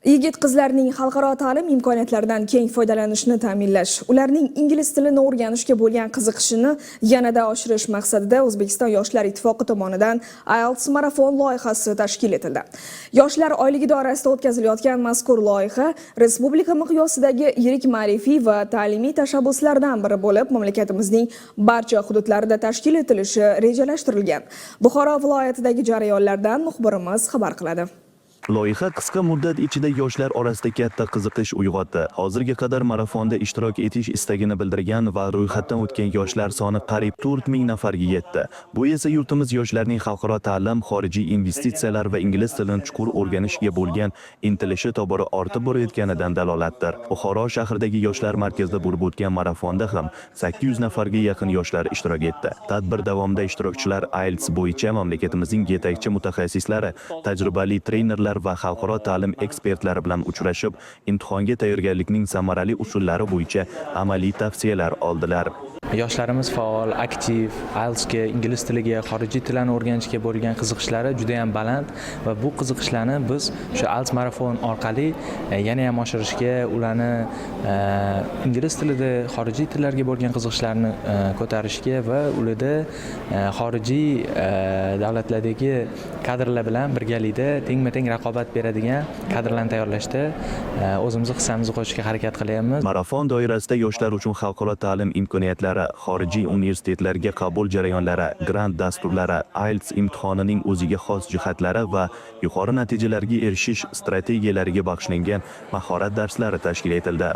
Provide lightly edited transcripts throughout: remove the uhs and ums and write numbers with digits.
Yigit-qizlarning xalqaro ta'lim imkoniyatlaridan keng foydalanishni ta'minlash, ularning ingliz tilini o'rganishga bo'lgan qiziqishini yanada oshirish maqsadida O'zbekiston Yoshlar ittifoqi tomonidan IELTS marafon loyihasi tashkil etildi. Yoshlar oyligi doirasida o'tkazilayotgan mazkur loyiha respublika miqyosidagi yirik ma'rifiy va ta'limiy tashabbuslardan biri bo'lib, mamlakatimizning barcha hududlarida tashkil etilishi rejalashtirilgan. Buxoro viloyatidagi jarayonlardan muxbirimiz xabar qiladi. Loyiha qisqa muddat ichida yoshlar orasida katta qiziqish uyg'otdi. Hozirga qadar marafonda ishtirok etish istagini bildirgan va ro'yxatdan o'tgan yoshlar soni qariyb 4000 nafarga yetdi. Bu esa yurtimiz yoshlarining xalqaro ta'lim, xorijiy investitsiyalar va ingliz tilini chuqur o'rganishga bo'lgan intilishi tobora ortib borayotganidan dalolatdir. Buxoro shahridagi yoshlar markazida bo'lib o'tgan marafonda ham 800 nafarga yaqin yoshlar ishtirok etdi. Tadbir davomida ishtirokchilar IELTS bo'yicha mamlakatimizning yetakchi mutaxassislari, tajribali trenerlar va xalqaro ta'lim ekspertlari bilan uchrashib, imtihonga tayyorgarlikning samarali usullari bo'yicha amaliy tavsiyalar oldilar. Yoshlarimiz faol, aktiv, IELTSga, ingliz tiliga, xorijiy tillarni o'rganishga bo'lgan qiziqishlari juda ham baland va bu qiziqishlarni biz shu IELTS marafon orqali yana ham oshirishga, ularni ingliz tilida, xorijiy tillarga bo'lgan qiziqishlarini ko'tarishga va ularda xorijiy davlatlardagi kadrlar bilan birgalikda tengma-teng raqobat beradigan kadrlarni tayyorlashda o'zimizni hissamizni qo'shishga harakat qilyapmiz. Marafon doirasida yoshlar uchun xalqaro ta'lim imkoniyatlari, xorijiy universitetlarga qabul jarayonlari, grant dasturlari, IELTS imtihonining o'ziga xos jihatlari va yuqori natijalarga erishish strategiyalariga bag'ishlangan mahorat darslari tashkil etildi.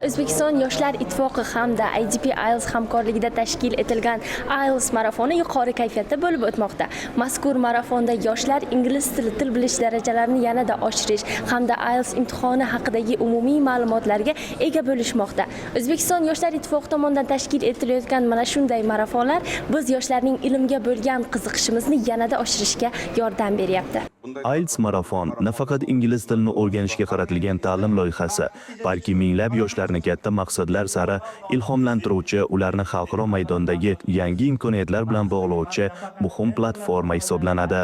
O'zbekiston Yoshlar ittifoqi hamda IDP IELTS hamkorligida tashkil etilgan IELTS marafoni yuqori kayfiyatda bo'lib o'tmoqda. Mazkur marafonda yoshlar ingliz tili til bilish darajalarini yanada oshirish hamda IELTS imtihoni haqidagi umumiy ma'lumotlarga ega bo'lishmoqda. O'zbekiston Yoshlar ittifoqi tomonidan tashkil etilayotgan mana shunday marafonlar biz yoshlarning ilmga bo'lgan qiziqishimizni yanada oshirishga yordam beryapti. IELTS marafon nafaqat ingliz tilini o'rganishga qaratilgan ta'lim loyihasi, balki minglab yoshlarni katta maqsadlar sari ilhomlantiruvchi, ularni xalqaro maydondagi yangi imkoniyatlar bilan bog'lovchi muhim platforma hisoblanadi.